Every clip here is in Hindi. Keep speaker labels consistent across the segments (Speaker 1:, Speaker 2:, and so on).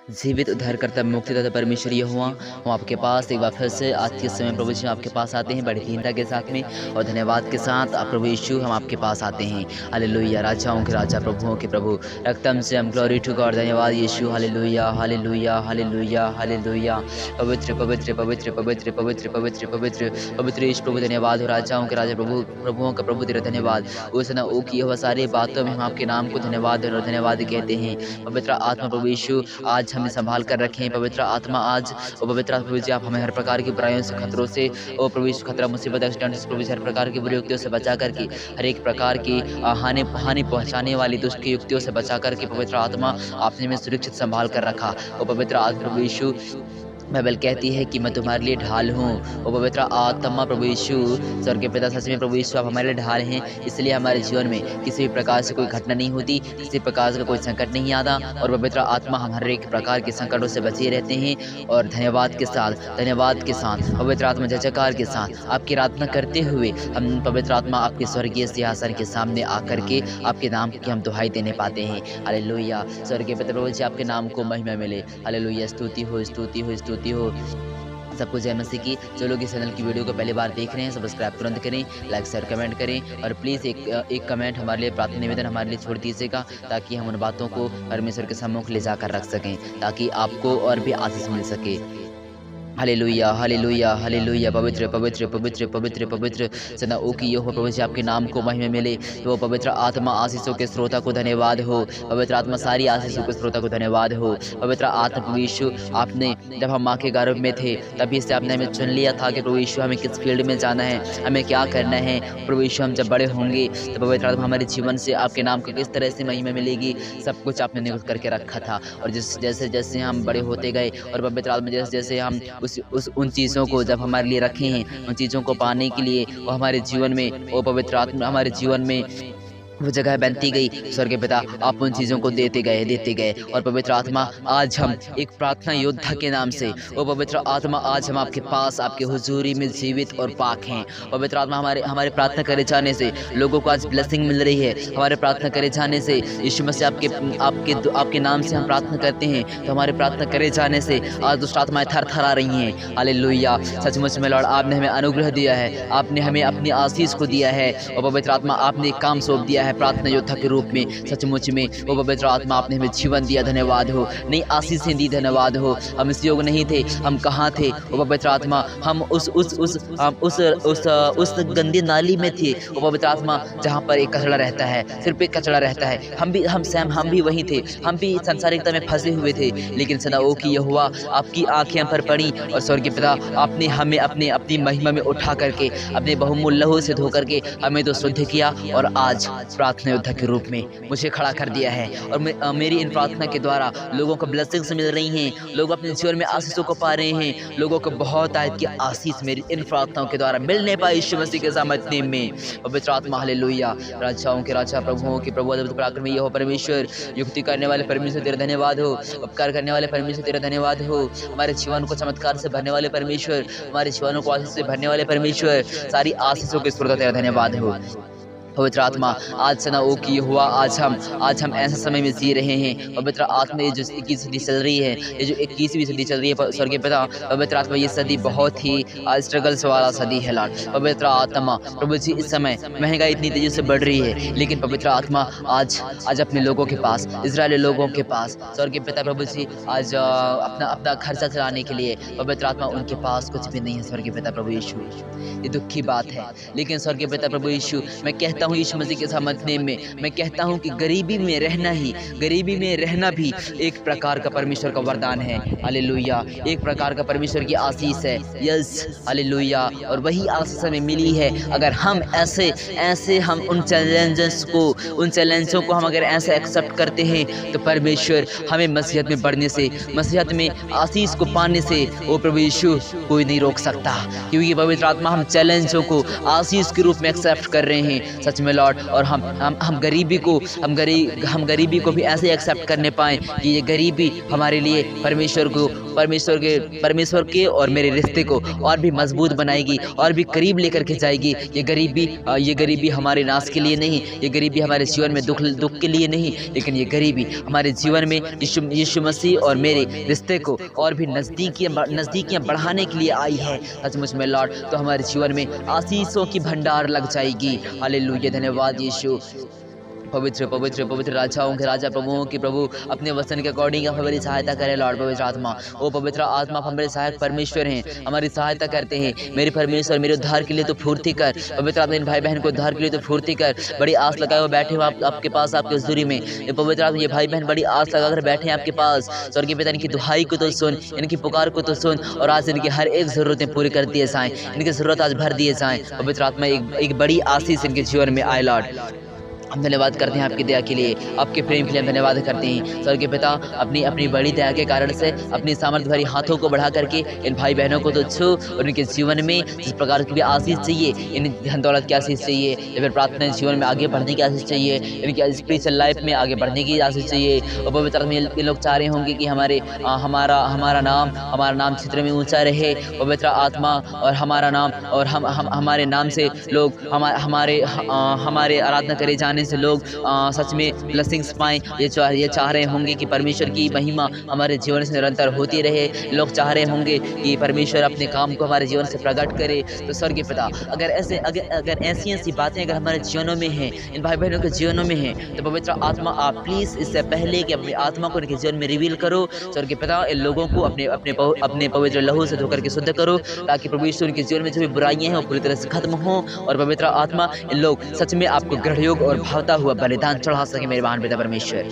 Speaker 1: जीवित उद्धारकर्ता मुक्तिदाता परमेश्वर यहोवा, हम आपके पास एक बार फिर से आज के समय प्रभु यीशु आपके पास आते हैं बड़ी दीनता के साथ में और धन्यवाद के साथ। आप प्रभु यीशु हम आपके पास आते हैं। हालेलुया, राजाओं के राजा प्रभुओं के प्रभु, रक्तम से हम ग्लोरी टू गॉड। धन्यवाद Yeshu. Hallelujah hallelujah hallelujah hallelujah. पवित्र पवित्र पवित्र पवित्र पवित्र पवित्र पवित्र पवित्र यीशु प्रभु, धन्यवाद हो। राजाओं के राजा प्रभु, प्रभुओं का प्रभु तेरा धन्यवाद। उस न ओ की वह सारी बातों में हम आपके नाम को धन्यवाद और धन्यवाद कहते हैं। पवित्र आत्मा प्रभु यीशु आज हमें संभाल कर रखें। पवित्र आत्मा आज, ओ पवित्र आत्मा प्रभु जी, आप हमें हर प्रकार की बुराइयों से, खतरों से, ओ प्रभु यीशु, खतरा, मुसीबत, एक्सीडेंट से प्रभु जी, हर प्रकार की बुरी युक्तियों से बचा करके, हर एक प्रकार की हानि पहुंचाने वाली दुष्ट की युक्तियों से बचा करके पवित्र आत्मा आपने हमें सुरक्षित संभाल कर रखा। ओ पवित्र आत्मा प्रभु यीशु, बाइबल कहती है कि मैं तुम्हारे लिए ढाल हूँ। और पवित्र आत्मा प्रभु यीशु, स्वर्ग के पिता, सच में प्रभु यीशु आप हमारे लिए ढाल हैं। इसलिए हमारे जीवन में किसी भी प्रकार से कोई घटना नहीं होती, किसी प्रकार का कोई संकट नहीं आता। और पवित्र आत्मा हम हर एक प्रकार के संकटों से बचे रहते हैं। और धन्यवाद के साथ पवित्र आत्मा जयकार के साथ आपकी आराधना करते हुए हम पवित्र आत्मा आपके स्वर्गीय सिंहासन के सामने आकर के आपके नाम की हम दुहाई देने पाते हैं। हालेलुया, स्वर्गीय पिता प्रभु जी, आपके नाम को महिमा मिले। हालेलुया, स्तुति हो स्तुति हो स्तुति हो। सबको जय मसीह की। जो लोग इस चैनल की वीडियो को पहली बार देख रहे हैं, सब्सक्राइब तुरंत करें, लाइक शेयर कमेंट करें और प्लीज़ एक कमेंट हमारे लिए, प्रार्थना निवेदन हमारे लिए छोड़ दीजिएगा, ताकि हम उन बातों को परमेश्वर के सम्मुख ले जाकर रख सकें, ताकि आपको और भी आशीष मिल सके। Hallelujah hallelujah hallelujah. पवित्र पवित्र पवित्र पवित्र पवित्र सदा ओ की यहोवा प्रभु जी, आपके नाम को महिमा मिले। तो पवित्र आत्मा आशीषों के स्रोता को धन्यवाद हो। पवित्र आत्मा सारी आशीषों के स्रोता को धन्यवाद हो। पवित्र आत्मा प्रभु यीशु, आपने जब हम माँ के गर्भ में थे तभी से आपने हमें चुन लिया था कि प्रभु यीशु हमें किस फील्ड में जाना है, हमें क्या करना है। प्रभु यीशु, हम जब बड़े होंगे तो पवित्र आत्मा हमारे जीवन से आपके नाम को किस तरह से महिमा मिलेगी, सब कुछ आपने नियुक्त करके रखा था। और जैसे जैसे हम बड़े होते गए और पवित्र आत्मा जैसे जैसे हम उन चीज़ों को जब हमारे लिए रखे हैं, उन चीज़ों को पाने के लिए वो हमारे जीवन में, वो पवित्र आत्मा हमारे जीवन में वो जगह बनती गई। स्वर्गीय पिता, आप उन चीज़ों को देते गए। और पवित्र आत्मा, आज हम एक प्रार्थना योद्धा के नाम से, वो पवित्र आत्मा, आज हम आपके पास, आपके हुजूरी में जीवित और पाक हैं। पवित्र आत्मा, हमारे प्रार्थना करे जाने से लोगों को आज ब्लेसिंग मिल रही है। हमारे प्रार्थना करे जाने से यीशु मसीह आपके नाम से हम प्रार्थना करते हैं, तो हमारे प्रार्थना करे जाने से आज दुष्ट आत्माएं थरथरा रही हैं। हालेलुया, सचमुच में लॉर्ड, आपने हमें अनुग्रह दिया है, आपने हमें अपनी आशीष को दिया है। और पवित्र आत्मा, आपने एक काम सौंप दिया है प्रार्थना योद्धा के रूप में। सचमुच में वो पवित्र आत्मा, आपने हमें जीवन दिया, धन्यवाद हो। नई आशीषें दी, धन्यवाद हो। हम इस योग नहीं थे, हम कहाँ थे वो पवित्र आत्मा, हम उस गंदी नाली में थे वो पवित्र आत्मा, जहाँ पर एक कचड़ा रहता है, सिर्फ एक कचड़ा रहता है। हम भी वहीं थे, हम भी सांसारिकता में फंसे हुए थे। लेकिन सदा ओ की यहोवा, आपकी आंखें हम पर पड़ी और स्वर्गीय पिता, आपने हमें अपनी महिमा में उठा करके, अपने बहुमूल्य लहू से धो करके हमें तो शुद्ध किया और आज प्रार्थना योद्धा के रूप में मुझे खड़ा कर दिया है। और मेरी इन प्रार्थना के द्वारा लोगों को ब्लेसिंग्स मिल रही हैं, लोग अपने जीवन में आशीषों को पा रहे हैं। लोगों को बहुत आयत की आशीष मेरी इन प्रार्थनाओं के द्वारा मिलने पाई यीशु मसीह के सामर्थ्य में। पवित्र आत्मा, हालेलुया, राजाओं के राजा, प्रभुओं के प्रभु, अद्भुत पराक्रमी यहोवा परमेश्वर, युक्ति करने वाले परमेश्वर तेरा धन्यवाद हो। उपकार करने वाले परमेश्वर तेरा धन्यवाद हो। हमारे जीवन को चमत्कार से भरने वाले परमेश्वर, हमारे जीवनों को आशीष से भरने वाले परमेश्वर, सारी आशीषों के स्रोत तेरा धन्यवाद हो। पवित्र आत्मा, आज सना ओ की हुआ, आज हम ऐसे समय में जी रहे हैं। पवित्र आत्मा, ये जो 21वीं सदी चल रही है, ये जो 21वीं सदी चल रही है स्वर्गीय पिता, पवित्र आत्मा, ये सदी बहुत ही स्ट्रगल्स वाला सदी है लॉर्ड। पवित्र आत्मा प्रभु जी, इस समय महंगाई इतनी तेजी से बढ़ रही है, लेकिन पवित्र आत्मा आज अपने लोगों के पास, इजरायली लोगों के पास स्वर्गीय पिता प्रभु जी, आज अपना खर्चा चलाने के लिए पवित्र आत्मा, उनके पास कुछ भी नहीं है। स्वर्गीय पिता प्रभु यीशु, ये दुख की बात है, लेकिन स्वर्गीय पिता प्रभु यीशु, मैं कहता हूँ यीशु मसीह के सामर्थ्य में, मैं कहता हूँ कि गरीबी में रहना भी एक प्रकार का परमेश्वर का वरदान है। हालेलुया, एक प्रकार का परमेश्वर की आशीष है। यस, हालेलुया, और वही आशीष हमें मिली है अगर हम ऐसे हम उन चैलेंजों को हम अगर ऐसे एक्सेप्ट करते हैं, तो परमेश्वर हमें मसीहत में बढ़ने से, मसीहत में आशीष को पाने से वो प्रभु यीशु कोई नहीं रोक सकता, क्योंकि पवित्र आत्मा, हम चैलेंजों को आशीष के रूप में एक्सेप्ट कर रहे हैं। सच में लॉर्ड, और हम गरीबी को भी ऐसे एक्सेप्ट करने पाएँ कि ये गरीबी हमारे लिए परमेश्वर को परमेश्वर के और मेरे रिश्ते को और भी मजबूत बनाएगी और भी करीब लेकर के जाएगी। ये गरीबी हमारे नाश के लिए नहीं, ये गरीबी हमारे जीवन में दुख के लिए नहीं, लेकिन ये गरीबी हमारे जीवन में यीशु मसीह और मेरे रिश्ते को और भी नज़दीकियाँ बढ़ाने के लिए आई है। सचमुच में लॉर्ड, तो हमारे जीवन में आशीषों की भंडार लग जाएगी। हालेलुया, धन्यवाद यीशु। पवित्र पवित्र पवित्र राजाओं के राजा, प्रभुओं के प्रभु, अपने वचन के अकॉर्डिंग हमारी सहायता करें लॉर्ड। पवित्र आत्मा, ओ पवित्र आत्मा, हमारे सहायक परमेश्वर हैं, हमारी सहायता करते हैं। मेरे परमेश्वर, मेरे उद्धार के लिए तो फूर्ति कर। पवित्र आत्मा, इन भाई बहन को उद्धार के लिए तो फूर्ति कर। बड़ी आस लगाए हुए बैठे हो आपके पास, आपकी हज़ूरी में। ये पवित्र आत्मा, ये भाई बहन बड़ी आस लगाकर बैठे हैं आपके पास। स्वर्गीय पिता, इनकी दुहाई को तो सुन, इनकी पुकार को तो सुन, और आज इनकी हर एक ज़रूरतें पूरी कर दिए जाएँ, इनकी ज़रूरत आज भर दिए जाएँ। पवित्र आत्मा, एक बड़ी आशीष इनके जीवन में आए लॉर्ड। हम धन्यवाद करते हैं आपकी दया के लिए, आपके प्रेम के लिए हम धन्यवाद करते हैं। स्वर्गीय पिता, अपनी बड़ी दया के कारण से अपनी सामर्थ्य भरी हाथों को बढ़ा करके इन भाई बहनों को तो छू, और उनके जीवन में जिस प्रकार की भी आशीष चाहिए, इन धन दौलत की आशीष चाहिए, या फिर प्रार्थना जीवन में आगे बढ़ने की आशीष चाहिए, इनकी स्पिरिचुअल लाइफ में आगे बढ़ने की आशीष चाहिए। और पवित्र में ये लोग चाह रहे होंगे कि हमारा नाम क्षेत्र में ऊँचा रहे। पवित्र आत्मा, और हमारा नाम और हमारे नाम से लोग हमारे आराधना करे जाने से लोग सच में ब्लेसिंग्स पाएँ। ये चाह रहे होंगे कि परमेश्वर की महिमा हमारे जीवन से निरंतर होती रहे। लोग चाह रहे होंगे कि परमेश्वर अपने काम को हमारे जीवन से प्रकट करे। तो स्वर्गीय पिता, अगर ऐसी बातें अगर हमारे जीवनों में हैं, इन भाई बहनों के जीवनों में हैं, तो पवित्र आत्मा, आप प्लीज़ इससे पहले कि अपनी आत्मा को इनके जीवन में रिवील करो। स्वर्गीय पिता, इन लोगों को अपने पवित्र लहू से धोकर के शुद्ध करो, ताकि प्रभु यीशु उनके जीवन में जो भी बुराइयां हैं वो पूरी तरह से खत्म हो। और पवित्र आत्मा, इन लोग सच में आपको गृह योग और भावता हुआ बलिदान चढ़ा सके। मेरे महान पिता परमेश्वर,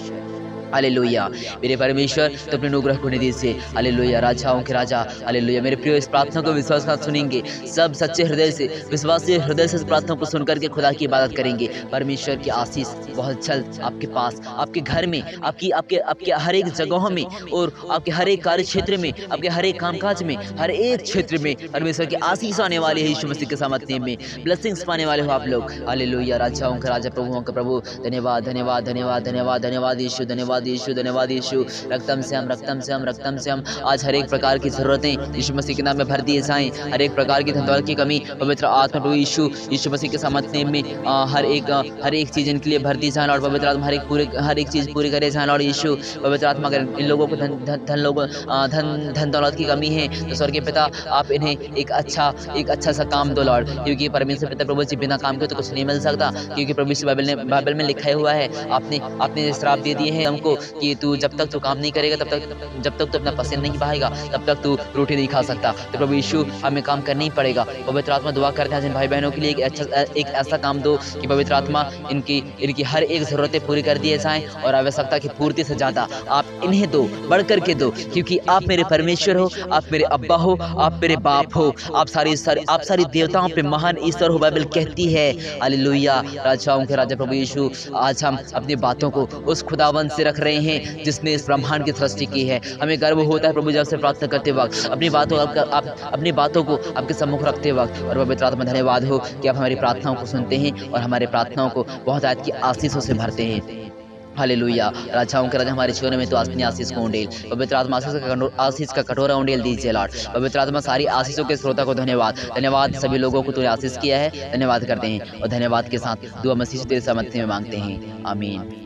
Speaker 1: हालेलुया। मेरे परमेश्वर, तो अपने अनुग्रह को निधि से, हालेलुया, राजाओं के राजा, हालेलुया। मेरे प्रिय, इस प्रार्थना को विश्वास के साथ सुनेंगे, सब सच्चे हृदय से, विश्वासी हृदय से इस प्रार्थना को सुनकर के खुदा की इबादत करेंगे। परमेश्वर की आशीष बहुत जल्द आपके पास, आपके घर में, आपके हर एक जगहों में, और आपके हर एक कार्य क्षेत्र में, आपके हर एक कामकाज में, हर एक क्षेत्र में परमेश्वर की आशीष आने वाली है। यीशु मसीह के सामर्थ्य में ब्लेसिंग्स पाने वाले हो आप लोग। हालेलुया, राजाओं का राजा, प्रभुओं का प्रभु, धन्यवाद धन्यवाद धन्यवाद धन्यवाद धन्यवाद यीशु, धन्यवाद यीशु। रक्तम से हम आज हर एक प्रकार की ज़रूरतें यीशु मसीह के नाम में भर दिए जाएं। हर एक प्रकार की धन दौलत की कमी पवित्र आत्मा प्रभु यीशु मसीह के सामर्थ्य में हर एक चीज़ इनके लिए भर दी जाए लॉर्ड। पवित्र आत्मा हर एक चीज़ पूरी करे जाए लॉर्ड यीशु। पवित्र आत्मा, अगर इन लोगों को धन दौलत की कमी है, तो स्वर्गीय पिता, आप इन्हें एक अच्छा सा काम दो लॉर्ड, क्योंकि परमेश्वर पिता प्रभु जी, बिना काम के तो कुछ नहीं मिल सकता। क्योंकि प्रभु यीशु बाइबल में लिखा हुआ है, आपने श्राप दे दिए हैं हमको कि तू जब तक तू काम नहीं करेगा, जब तक तू अपना पसीना नहीं बहाएगा, तब तक तू रोटी नहीं खा सकता। तो प्रभु यीशु, हमें काम करना ही पड़ेगा। पवित्र आत्मा, दुआ करते हैं जिन भाई बहनों के लिए एक ऐसा काम दो कि पवित्र आत्मा इनकी हर एक ज़रूरतें पूरी कर दिए जाएँ, और आवश्यकता की पूर्ति से ज़्यादा आप इन्हें दो, बढ़ करके दो, क्योंकि आप मेरे परमेश्वर हो, आप मेरे अब्बा हो, आप मेरे बाप हो, आप सारी देवताओं पे महान ईश्वर हो, बाइबल कहती है। हालेलुया, राजाओं के राजा प्रभु यीशु, आज हम अपनी बातों को उस खुदावंद से रख रहे हैं जिसने इस ब्रह्मांड की सृष्टि की है। हमें गर्व होता है प्रभु जब से प्रार्थना करते वक्त, अपनी बातों को आपके सम्मुख रखते वक्त। और पवित्र आत्मा, धन्यवाद हो कि आप हमारी प्रार्थनाओं को सुनते हैं और हमारी प्रार्थनाओं को बहुत आयत की आशीषों से भरते हैं। हालेलुया, राजाओं के राजा, हमारे जीवन में तो अपनी आशीष को उंडेल। पवित्र आत्मा, आशीष का कटोरा उंडेल दीजिए लॉर्ड। पवित्र आत्मा, सारी आशीषों के श्रोता को धन्यवाद सभी लोगों को तूने आशीष किया है, धन्यवाद करते हैं। और धन्यवाद के साथ दुआ मसीह तेरे सामर्थ्य में मांगते हैं, आमीन।